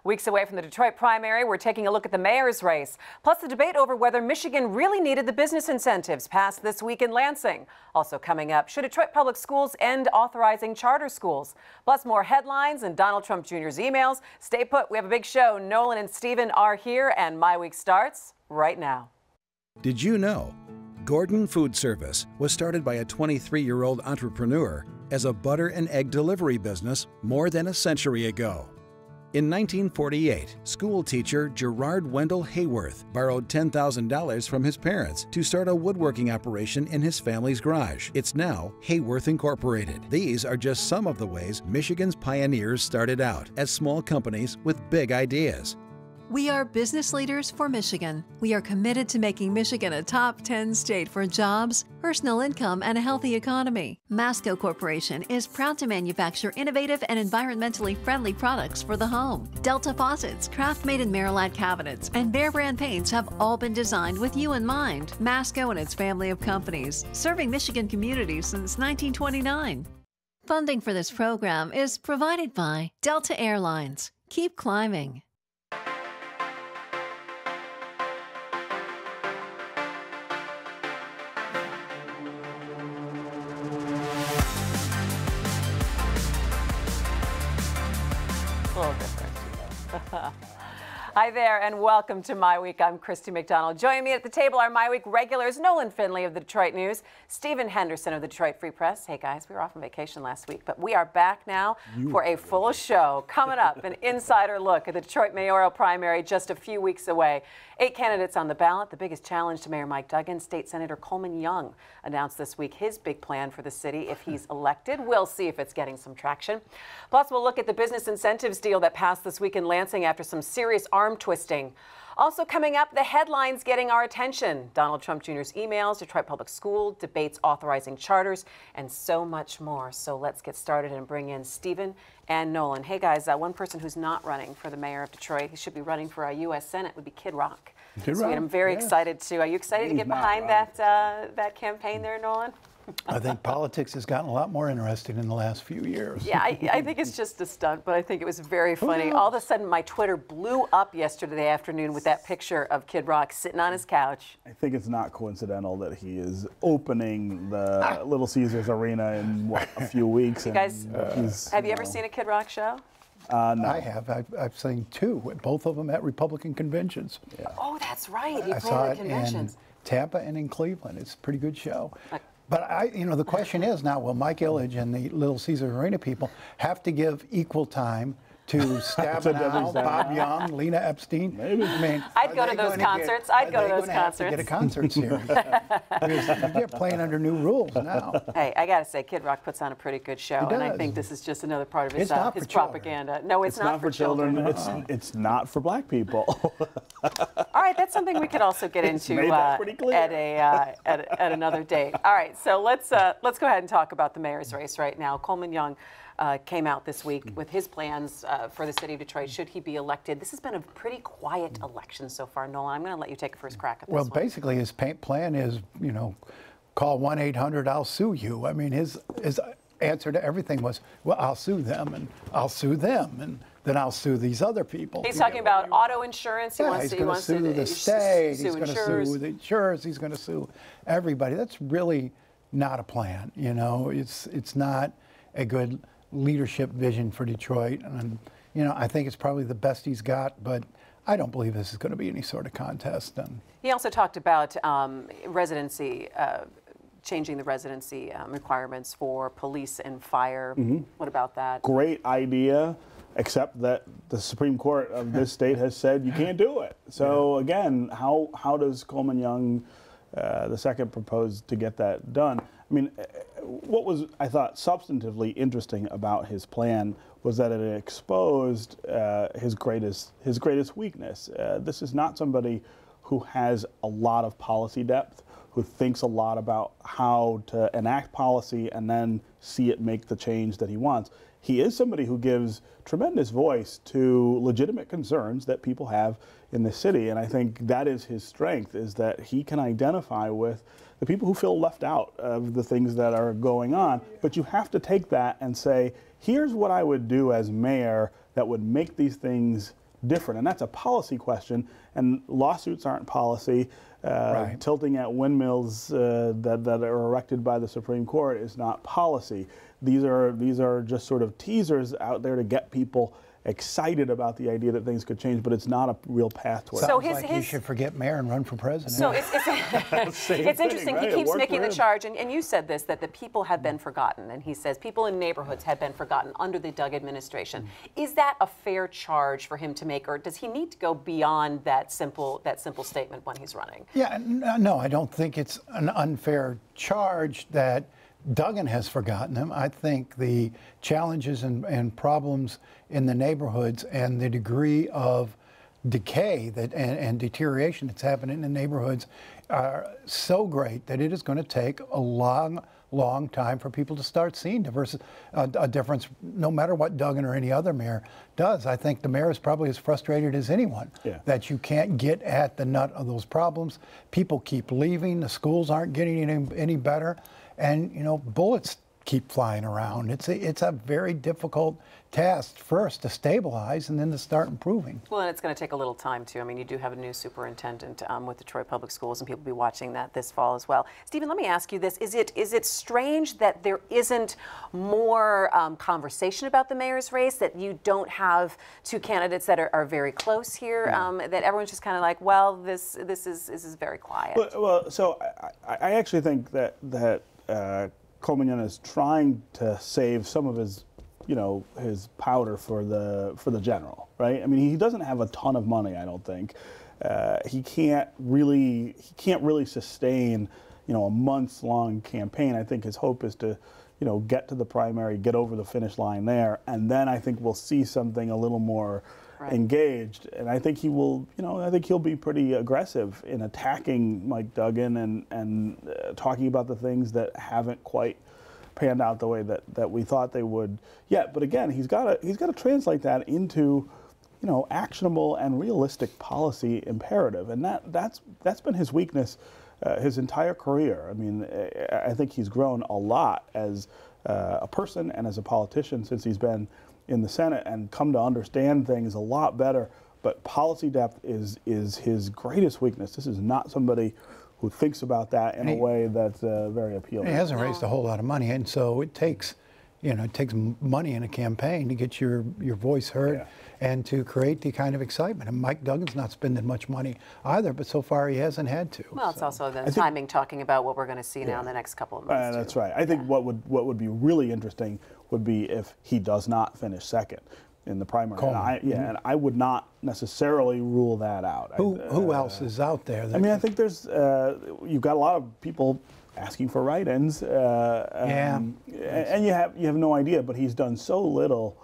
Weeks away from the Detroit primary, we're taking a look at the mayor's race, plus the debate over whether Michigan really needed the business incentives passed this week in Lansing. Also coming up, should Detroit Public Schools end authorizing charter schools? Plus more headlines and Donald Trump Jr.'s emails. Stay put, we have a big show. Nolan and Steven are here, and MiWeek starts right now. Did you know Gordon Food Service was started by a 23-year-old entrepreneur as a butter and egg delivery business more than a century ago? In 1948, school teacher Gerard Wendell Hayworth borrowed $10,000 from his parents to start a woodworking operation in his family's garage. It's now Hayworth Incorporated. These are just some of the ways Michigan's pioneers started out as small companies with big ideas. We are business leaders for Michigan. We are committed to making Michigan a top 10 state for jobs, personal income, and a healthy economy. Masco Corporation is proud to manufacture innovative and environmentally friendly products for the home. Delta faucets, craft-made in Merillat cabinets, and Behr brand paints have all been designed with you in mind. Masco and its family of companies, serving Michigan communities since 1929. Funding for this program is provided by Delta Airlines. Keep climbing. Hi there and welcome to MiWeek. I'm Christy McDonald. Joining me at the table are MiWeek regulars Nolan Finley of the Detroit News, Steven Henderson of the Detroit Free Press. Hey guys, we were off on vacation last week, but we are back now for a full show. Coming up, an insider look at the Detroit mayoral primary just a few weeks away. 8 candidates on the ballot. The biggest challenge to Mayor Mike Duggan. State Senator Coleman Young announced this week his big plan for the city if he's elected. We'll see if it's getting some traction. Plus, we'll look at the business incentives deal that passed this week in Lansing after some serious arm twisting. Also coming up, the headlines getting our attention. Donald Trump Jr.'s emails, Detroit Public School, debates authorizing charters, and so much more. So let's get started and bring in Steven and Nolan. Hey guys, one person who's not running for the mayor of Detroit, he should be running for our U.S. Senate, would be Kid Rock. I'm very excited to. Are you excited to get behind that campaign there, Nolan? I think politics has gotten a lot more interesting in the last few years. Yeah, I think it's just a stunt, but I think it was very funny. All of a sudden, my Twitter blew up yesterday afternoon with that picture of Kid Rock sitting on his couch. I think it's not coincidental that he is opening the Little Caesars Arena in, a few weeks. You guys, have you ever seen a Kid Rock show? No. I have. I've seen 2, both of them at Republican conventions. Yeah. Oh, that's right. You I played saw at it conventions. in Tampa and in Cleveland. It's a pretty good show. But the question is now, will Mike Ilitch and the Little Caesars Arena people have to give equal time to Stabenow, Bob Young, Lena Epstein? Maybe. I mean, I'd go to those concerts. I'd go to those concerts. Get a concert series. You're playing under new rules now. Hey, I gotta say, Kid Rock puts on a pretty good show, and I think this is just another part of his propaganda. No, it's not for children. It's not for black people. All right, that's something we could also get into at another date. All right, so let's go ahead and talk about the mayor's race right now. Coleman Young came out this week with his plans for the city of Detroit should he be elected. This has been a pretty quiet election so far. Nolan, I'm going to let you take a first crack at this one. Well, basically his plan is, call 1-800, I'll sue you. I mean, his answer to everything was, well, I'll sue them, and I'll sue them, and then I'll sue these other people. He's talking about auto insurance. He's going to sue the state. He's going to sue the insurers. He's going to sue everybody. That's really not a plan. It's not a good leadership vision for Detroit, and I think it's probably the best he's got, but I don't believe this is going to be any sort of contest. And he also talked about residency, changing the residency requirements for police and fire. What about that? Great idea, except that the Supreme Court of this state has said you can't do it. So again, how does Coleman Young the second propose to get that done? I mean, what was, I thought, substantively interesting about his plan was that it exposed his greatest weakness. This is not somebody who has a lot of policy depth, who thinks a lot about how to enact policy and then see it make the change that he wants. He is somebody who gives tremendous voice to legitimate concerns that people have in the city, and I think that is his strength, is that he can identify with the people who feel left out of the things that are going on. But you have to take that and say, here's what I would do as mayor that would make these things different, and that's a policy question. And lawsuits aren't policy. Right. Tilting at windmills that are erected by the Supreme Court is not policy. These are just sort of teasers out there to get people excited about the idea that things could change, but it's not a real path towards it. Sounds like he should forget mayor and run for president. So it's interesting. Right? He keeps making the charge, and you said this, that the people have been forgotten, and he says people in neighborhoods have been forgotten under the Doug administration. Is that a fair charge for him to make, or does he need to go beyond that simple statement when he's running? Yeah, no, I don't think it's an unfair charge that Duggan has forgotten them. I think the challenges and problems in the neighborhoods and the degree of decay and deterioration that's happening in the neighborhoods are so great that it is going to take a long time for people to start seeing a difference, no matter what Duggan or any other mayor does. I think the mayor is probably as frustrated as anyone that you can't get at the nut of those problems. People keep leaving. The schools aren't getting any better. And, you know, bullets keep flying around. It's a very difficult task first to stabilize and then to start improving. Well, and it's going to take a little time, too. I mean, you do have a new superintendent with the Detroit Public Schools, and people will be watching that this fall as well. Stephen, let me ask you this. Is it strange that there isn't more conversation about the mayor's race, that you don't have two candidates that are very close here, that everyone's just kind of like, well, this is very quiet? Well, so I actually think that Coleman Young is trying to save some of his, his powder for the general, right? I mean, he doesn't have a ton of money, I don't think. He can't really sustain, a months-long campaign. I think his hope is to, get to the primary, get over the finish line there, and then I think we'll see something a little more engaged. And I think he will, I think he'll be pretty aggressive in attacking Mike Duggan and talking about the things that haven't quite panned out the way that we thought they would yet. But again, he's got to translate that into, actionable and realistic policy imperative. And that's been his weakness his entire career. I mean, I think he's grown a lot as a person and as a politician since he's been in the Senate and come to understand things a lot better. But policy depth is his greatest weakness. This is not somebody who thinks about that in a way that's very appealing. He hasn't raised a whole lot of money, and so it takes, it takes money in a campaign to get your voice heard and to create the kind of excitement. And Mike Duggan's not spending much money either, but so far he hasn't had to. Well, it's also the timing, talking about what we're going to see now in the next couple of months. That's right. I think what would be really interesting would be if he does not finish second in the primary. And I would not necessarily rule that out. Who else is out there? I mean, I think there's you've got a lot of people asking for write-ins. And you have no idea. But he's done so little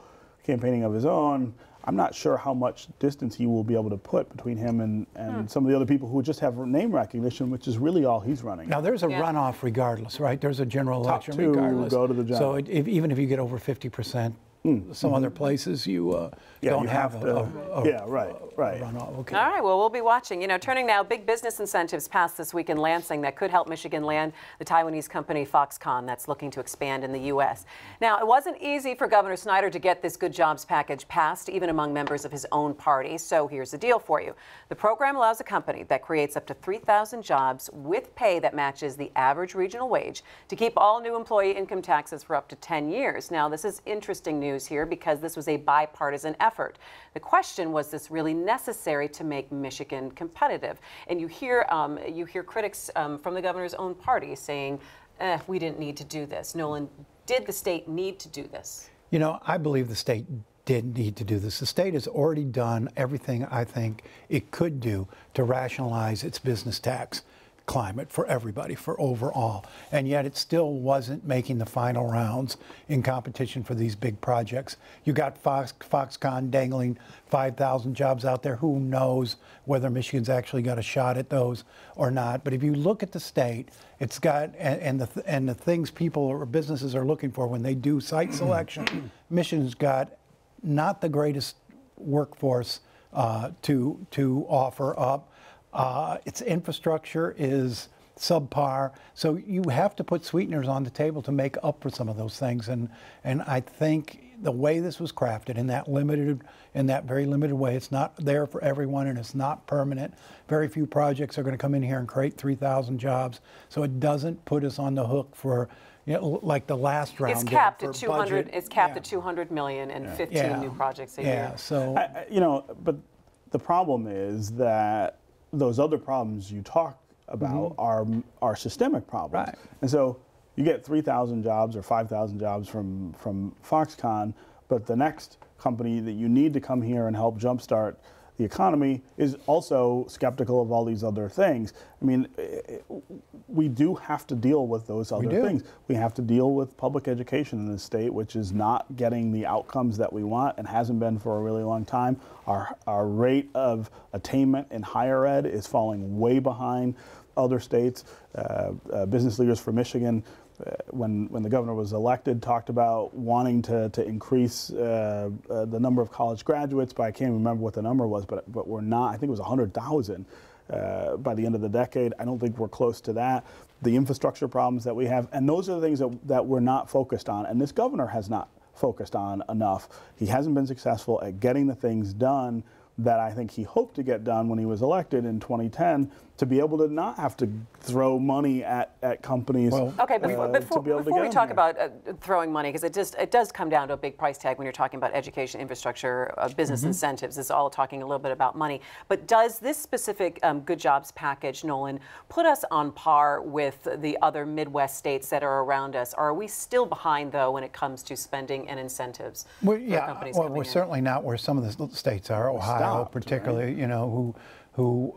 campaigning of his own. I'm not sure how much distance he will be able to put between him and some of the other people who just have name recognition, which is really all he's running. Now, there's a runoff regardless, right? There's a general election regardless. Go to the general. So even if you get over 50%, some other places you don't have a runoff. Okay. All right, well, we'll be watching. Turning now, big business incentives passed this week in Lansing that could help Michigan land the Taiwanese company Foxconn that's looking to expand in the U.S. Now, it wasn't easy for Governor Snyder to get this good jobs package passed, even among members of his own party. So here's the deal for you. The program allows a company that creates up to 3,000 jobs with pay that matches the average regional wage to keep all new employee income taxes for up to 10 years. Now, this is interesting news here because this was a bipartisan effort. The question, was this really necessary to make Michigan competitive? And you hear critics from the governor's own party saying, we didn't need to do this. Nolan, did the state need to do this? I believe the state did need to do this. The state has already done everything I think it could do to rationalize its business tax climate for everybody, for overall, and yet it still wasn't making the final rounds in competition for these big projects. You got Foxconn dangling 5,000 jobs out there. Who knows whether Michigan's actually got a shot at those or not? But if you look at the state, it's got and the things people or businesses are looking for when they do site selection. Michigan's got not the greatest workforce to offer up. Its infrastructure is subpar, so you have to put sweeteners on the table to make up for some of those things. And I think the way this was crafted in that very limited way, it's not there for everyone and it's not permanent. Very few projects are going to come in here and create 3,000 jobs. So it doesn't put us on the hook for, like the last round. It's capped at 200. Budget. It's capped at 200 million and 15 new projects a year. Yeah. So but the problem is that those other problems you talk about are systemic problems. Right. And so you get 3,000 jobs or 5,000 jobs from Foxconn, but the next company that you need to come here and help jumpstart the economy is also skeptical of all these other things. I mean, we do have to deal with those other things. We have to deal with public education in this state, which is not getting the outcomes that we want and hasn't been for a really long time. Our rate of attainment in higher ed is falling way behind other states. Business leaders from Michigan, when the governor was elected, talked about wanting to increase the number of college graduates, but I can't remember what the number was, but we're not. I think it was 100,000 by the end of the decade. I don't think we're close to that. The infrastructure problems that we have, and those are the things that we're not focused on, and this governor has not focused on enough. He hasn't been successful at getting the things done that I think he hoped to get done when he was elected in 2010, to be able to not have to throw money at companies. Well, okay, before we talk about throwing money, because it does come down to a big price tag when you're talking about education, infrastructure, business incentives. It's all talking a little bit about money. But does this specific Good Jobs package, Nolan, put us on par with the other Midwest states that are around us? Or are we still behind, though, when it comes to spending and incentives for companies coming in? We're certainly not where some of the states are. Ohio, particularly, right? Who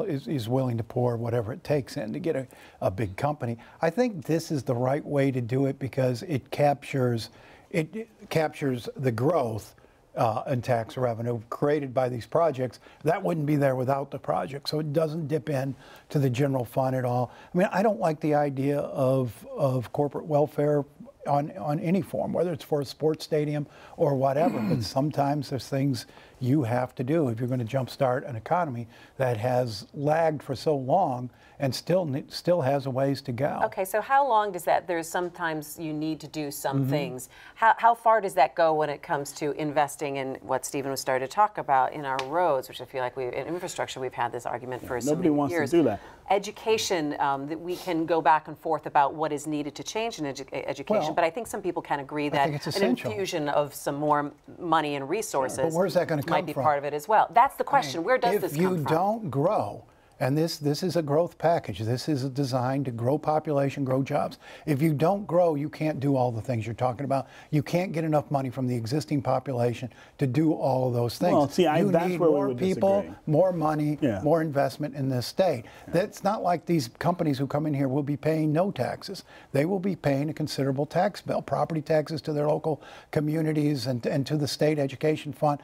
is willing to pour whatever it takes in to get a big company. I think this is the right way to do it because it captures the growth and tax revenue created by these projects. That wouldn't be there without the project. So it doesn't dip in to the general fund at all. I mean, I don't like the idea of corporate welfare on any form, whether it's for a sports stadium or whatever. But sometimes there's things you have to do if you're going to jumpstart an economy that has lagged for so long and still has a ways to go. Okay, so how long does that? There's sometimes you need to do some things. How far does that go when it comes to investing in what Stephen was starting to talk about in our roads, which I feel like in infrastructure we've had this argument for so many years. Nobody wants to do that. Education, that we can go back and forth about what is needed to change in education, but I think some people can agree that an infusion of some more money and resources but where's that going to come might be from? Part of it as well. That's the question. Where does this come from? If you don't grow, and this is a growth package. This is designed to grow population, grow jobs. If you don't grow, you can't do all the things you're talking about. You can't get enough money from the existing population to do all of those things. Well, see, you that's need where more we would people, disagree. more money, more investment in this state. That's not like these companies who come in here will be paying no taxes. They will be paying a considerable tax bill, property taxes to their local communities and to the state education fund.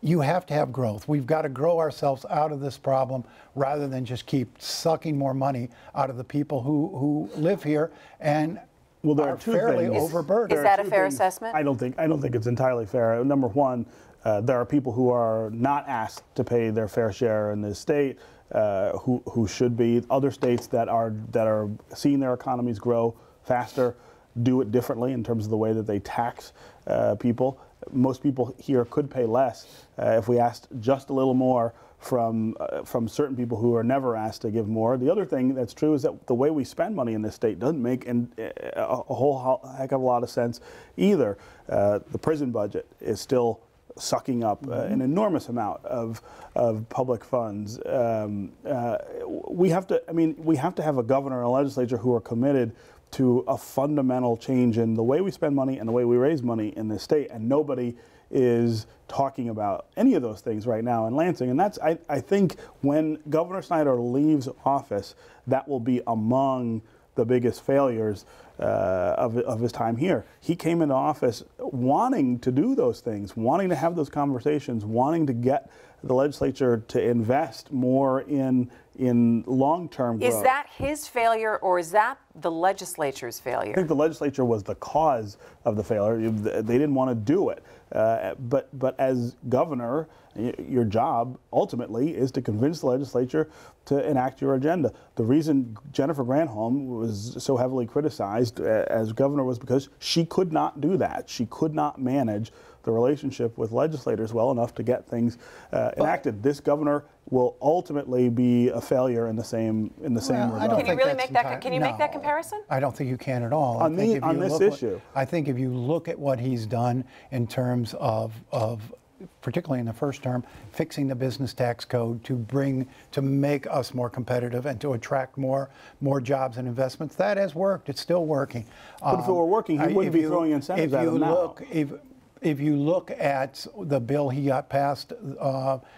You have to have growth. We've got to grow ourselves out of this problem rather than just keep sucking more money out of the people who live here and there are fairly overburdened. Is that a fair assessment? I don't think it's entirely fair. Number one, there are people who are not asked to pay their fair share in this state, who should be. Other states that are seeing their economies grow faster do it differently in terms of the way that they tax people. Most people here could pay less if we asked just a little more from certain people who are never asked to give more. The other thing that's true is that the way we spend money in this state doesn't make a whole heck of a lot of sense either. The prison budget is still sucking up an enormous amount of public funds. We have to have a governor and a legislature who are committed to a fundamental change in the way we spend money and the way we raise money in this state, and nobody is talking about any of those things right now in Lansing. And that's, I think, when Governor Snyder leaves office, that will be among the biggest failures of his time here. He came into office wanting to do those things, wanting to have those conversations, wanting to get the legislature to invest more in long-term growth. Is that his failure or is that the legislature's failure? I think the legislature was the cause of the failure. They didn't want to do it. But as governor, Your job ultimately is to convince the legislature to enact your agenda. The reason Jennifer Granholm was so heavily criticized as governor was because she could not do that. She could not manage the relationship with legislators well enough to get things enacted. This governor will ultimately be a failure in the same regard. Can you really make that? Can you make that comparison? I don't think you can at all. On this issue, I think if you look at what he's done in terms of particularly in the first term, fixing the business tax code to make us more competitive and to attract more jobs and investments, that has worked. It's still working. But if it were working, he wouldn't be throwing incentives at them now. If you look at the bill he got passed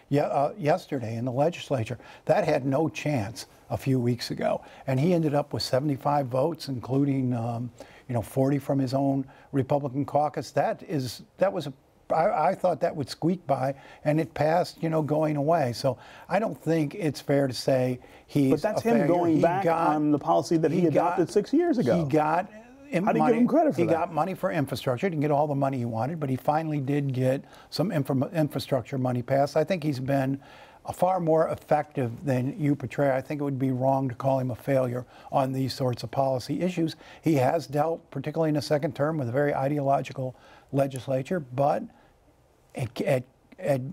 yesterday in the legislature, that had no chance a few weeks ago, and he ended up with 75 votes, including 40 from his own Republican caucus. I thought that would squeak by, and it passed, going away. So I don't think it's fair to say he's. But that's him going back on the policy that he adopted 6 years ago. He got. How do you give him credit for that? He got money for infrastructure. He didn't get all the money he wanted, but he finally did get some infrastructure money passed. I think he's been far more effective than you portray. I think it would be wrong to call him a failure on these sorts of policy issues. He has dealt, particularly in the second term, with a very ideological legislature, but at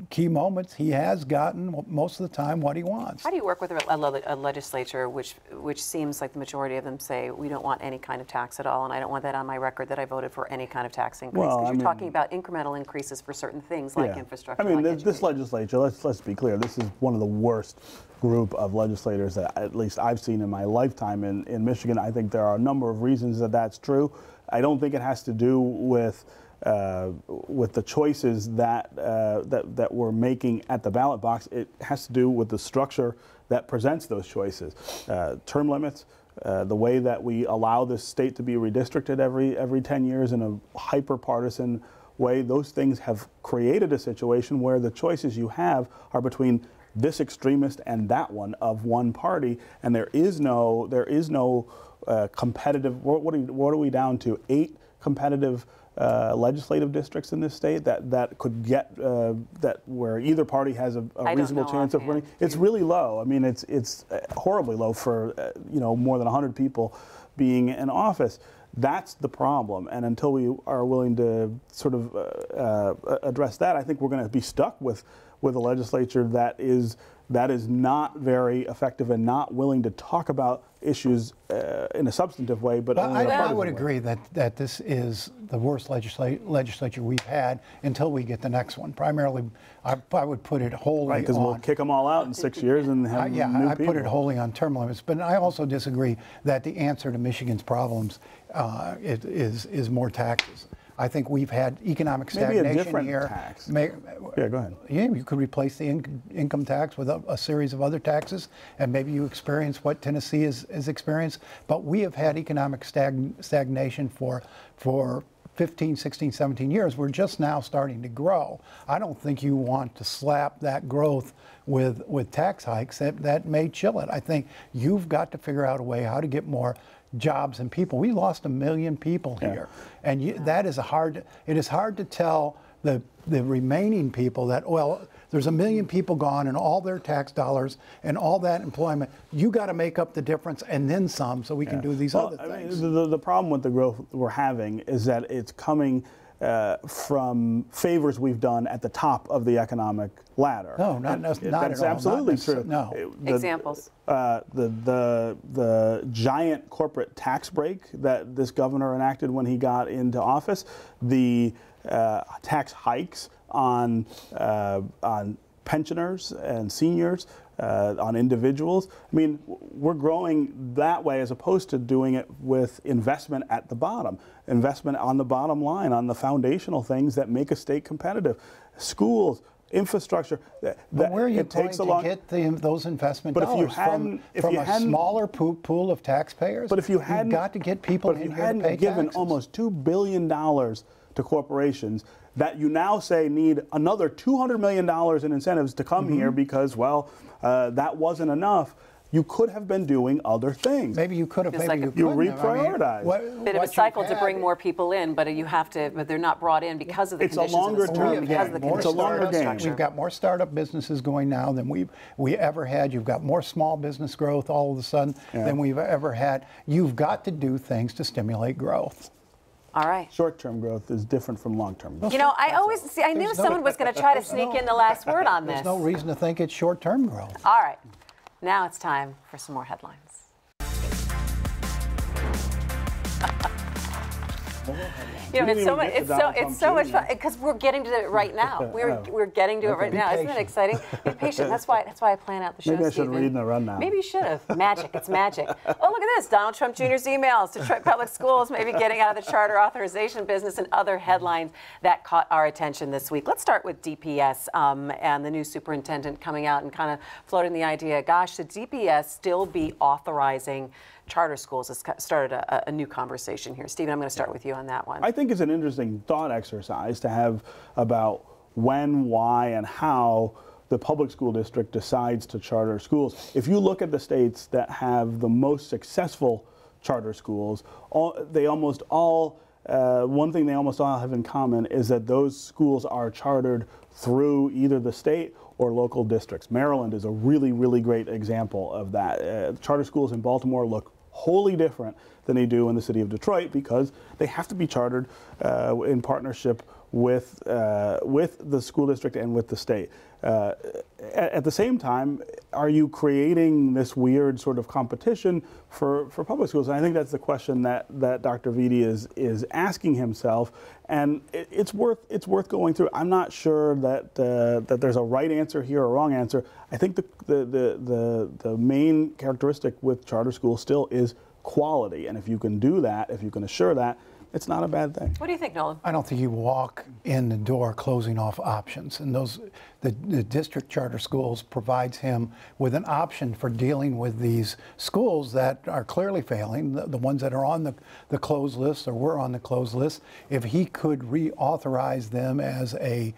key moments, he has gotten most of the time what he wants. How do you work with a legislature which seems like the majority of them say we don't want any kind of tax at all, and I don't want that on my record that I voted for any kind of tax increase? Because you're talking about incremental increases for certain things like infrastructure. I mean, this legislature, let's be clear, this is one of the worst group of legislators that at least I've seen in my lifetime in Michigan. I think there are a number of reasons that that's true. I don't think it has to do with the choices that we're making at the ballot box. It has to do with the structure that presents those choices. Term limits, the way that we allow this state to be redistricted every 10 years in a hyper-partisan way, those things have created a situation where the choices you have are between this extremist and that one of one party, and there is no competitive. What are we down to? 8 competitive legislative districts in this state that could get that where either party has a reasonable chance of winning. It's really low. I mean, it's horribly low for more than 100 people being in office. That's the problem, and until we are willing to sort of address that, I think we're going to be stuck with a legislature that is not very effective and not willing to talk about issues in a substantive way, but only in a partisan way. I would agree that this is the worst legislature we've had until we get the next one. Primarily, I would put it wholly on... Right, because we'll kick them all out in 6 years and have new people. I put it wholly on term limits, but I also disagree that the answer to Michigan's problems is more taxes. I think we've had economic stagnation here. Maybe a different tax. Yeah, go ahead. Yeah, you could replace the income tax with a series of other taxes, and maybe you experience what Tennessee has experienced. But we have had economic stagnation for 15, 16, 17 years. We're just now starting to grow. I don't think you want to slap that growth with tax hikes. That may chill it. I think you've got to figure out a way how to get more jobs and people. We lost 1 million people here, and that is hard. It is hard to tell the remaining people that, well, there's 1 million people gone and all their tax dollars and all that employment. You got to make up the difference and then some, so we can do these other things. I mean, the problem with the growth we're having is that it's coming from favors we've done at the top of the economic ladder. No, not at all. That's absolutely true. No. Examples. The giant corporate tax break that this governor enacted when he got into office, the tax hikes on pensioners and seniors, on individuals. I mean, we're growing that way as opposed to doing it with investment at the bottom, investment on the bottom line, on the foundational things that make a state competitive. Schools, infrastructure. But where are you going to get those investment dollars? From a smaller pool of taxpayers? But if you hadn't, you've got to get people in here to pay taxes. But if you hadn't given almost $2 billion to corporations that you now say need another $200 million in incentives to come here because, well, that wasn't enough, you could have been doing other things. Maybe you could have. It's Maybe like you reprioritize. Bit of a cycle to bring more people in, but you have to. But they're not brought in because of the conditions. It's a longer term game. It's a longer game. We've got more startup businesses going now than we ever had. You've got more small business growth all of a sudden than we've ever had. You've got to do things to stimulate growth. All right. Short-term growth is different from long-term growth. You know, I knew someone was going to try to sneak in the last word on this. There's no reason to think it's short-term growth. All right. Now it's time for some more headlines. You know, it's so much fun because we're getting to it right now. We're getting to it right now. Isn't it exciting? Be patient. That's why I plan out the show. Maybe I should Stephen. read in the rundown. Maybe you should have. Magic. It's magic. Oh, look at this. Donald Trump Jr.'s emails. Detroit Public Schools maybe getting out of the charter authorization business and other headlines that caught our attention this week. Let's start with DPS and the new superintendent coming out and kind of floating the idea, gosh, should DPS still be authorizing charter schools? Has started a new conversation here. Stephen, I'm going to start with you on that one. I think it's an interesting thought exercise to have about when, why, and how the public school district decides to charter schools. If you look at the states that have the most successful charter schools, one thing they almost all have in common is that those schools are chartered through either the state or local districts. Maryland is a really, really great example of that. Charter schools in Baltimore look wholly different than they do in the city of Detroit because they have to be chartered in partnership with the school district and with the state. At the same time, are you creating this weird sort of competition for public schools? And I think that's the question that Dr. Vitti is asking himself, and it's worth going through. I'm not sure that there's a right answer here or a wrong answer. I think the main characteristic with charter schools still is quality, and if you can do that, if you can assure that, it's not a bad thing. What do you think, Nolan? I don't think you walk in the door closing off options. And the district charter schools provides him with an option for dealing with these schools that are clearly failing, the ones that are on the closed list or were on the closed list. If he could reauthorize them as a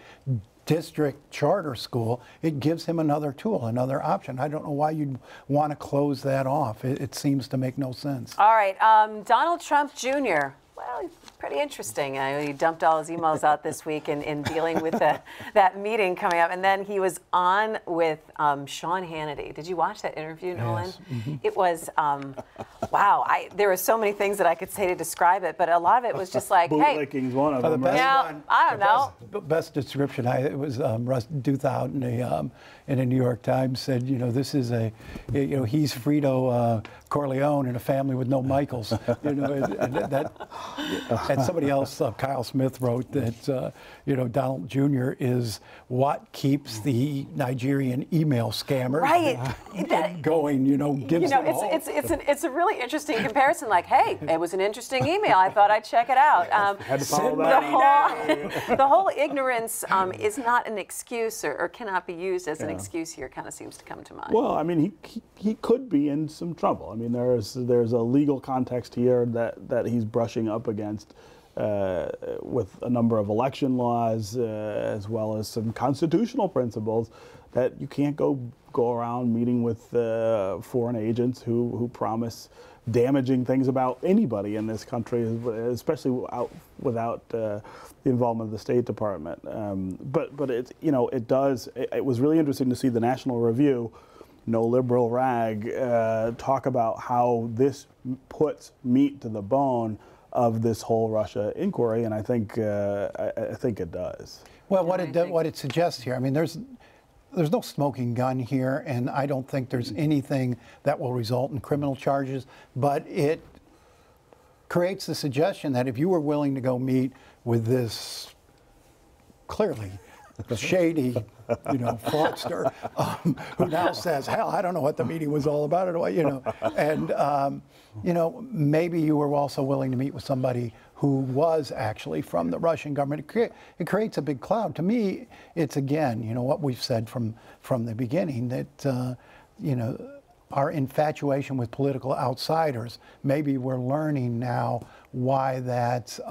district charter school, it gives him another tool, another option. I don't know why you'd want to close that off. It seems to make no sense. All right, Donald Trump Jr., well, he's pretty interesting. He dumped all his emails out this week in dealing with that meeting coming up. And then he was on with Sean Hannity. Did you watch that interview, Nolan? Yes. Mm-hmm. It was, wow. There were so many things that I could say to describe it, but a lot of it was just like, hey. Bootlicking's one of them. Now, I don't know. The best description, it was Russ Duthout in a New York Times said, this is he's Frito Corleone in a family with no Michaels. And somebody else, Kyle Smith, wrote that Donald Jr. is what keeps the Nigerian email scammers going. Gives them hope. It's a really interesting comparison. Like, hey, it was an interesting email. I thought I'd check it out. Had to follow that. The whole ignorance is not an excuse or cannot be used as an excuse here. Kind of seems to come to mind. Well, I mean, he could be in some trouble. I mean, there's a legal context here that he's brushing up against with a number of election laws as well as some constitutional principles that you can't go around meeting with foreign agents who promise damaging things about anybody in this country, especially without the involvement of the State Department. But it was really interesting to see the National Review, no liberal rag, talk about how this puts meat to the bone of this whole Russia inquiry, and I think it does. Well, what it suggests here, I mean, there's no smoking gun here, and I don't think there's anything that will result in criminal charges, but it creates the suggestion that if you were willing to go meet with this clearly shady, fraudster, who now says, hell, I don't know what the meeting was all about, and maybe you were also willing to meet with somebody who was actually from the Russian government. It creates a big cloud. To me, it's again, what we've said from the beginning, that our infatuation with political outsiders, maybe we're learning now why that's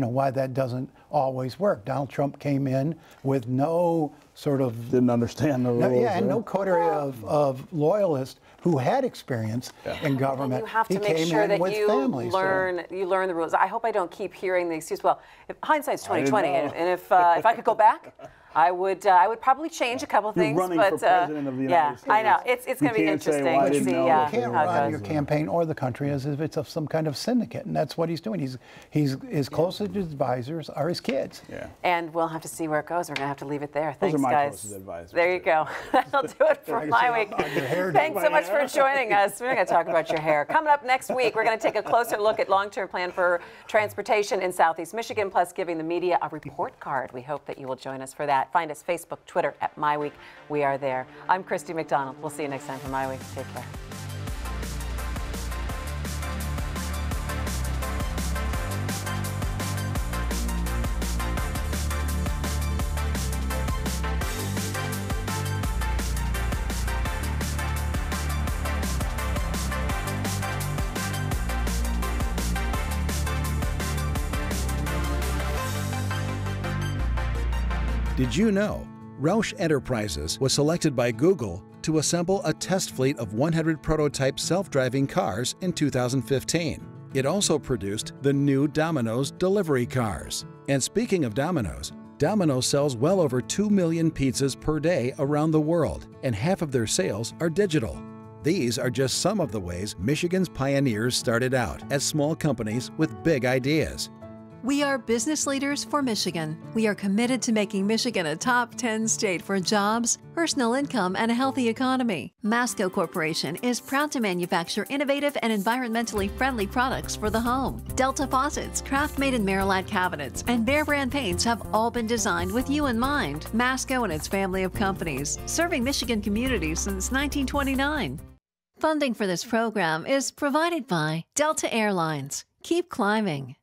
why that doesn't always work. Donald Trump came in with no sort of didn't understand the rules. And no coterie of loyalists who had experience in government. And you have to he make came sure in that with you families, learn the rules. I hope I don't keep hearing the excuse. Well, if hindsight's 2020, and if I could go back, I would probably change a couple things. Running but for president of the United States. I know it's going to be interesting to see you how can't it run goes. your campaign or the country as if it's of some kind of syndicate, and that's what he's doing. He's his closest advisors are his kids. Yeah. And we'll have to see where it goes. We're going to have to leave it there. Those Thanks, are my guys. closest advisors. There you go. That'll do it for my week. Thanks so much for joining us. We're going to talk about your hair. Coming up next week, we're going to take a closer look at long-term plan for transportation in Southeast Michigan, plus giving the media a report card. We hope that you will join us for that. Find us Facebook, Twitter at MiWeek. We are there. I'm Christy McDonald. We'll see you next time for MiWeek. Take care. Did you know Roush Enterprises was selected by Google to assemble a test fleet of 100 prototype self-driving cars in 2015? It also produced the new Domino's delivery cars. And speaking of Domino's, Domino's sells well over 2 million pizzas per day around the world, and half of their sales are digital. These are just some of the ways Michigan's pioneers started out as small companies with big ideas. We are business leaders for Michigan. We are committed to making Michigan a top 10 state for jobs, personal income, and a healthy economy. Masco Corporation is proud to manufacture innovative and environmentally friendly products for the home. Delta faucets, craft-made in Merillat cabinets, and Behr brand paints have all been designed with you in mind. Masco and its family of companies, serving Michigan communities since 1929. Funding for this program is provided by Delta Airlines. Keep climbing.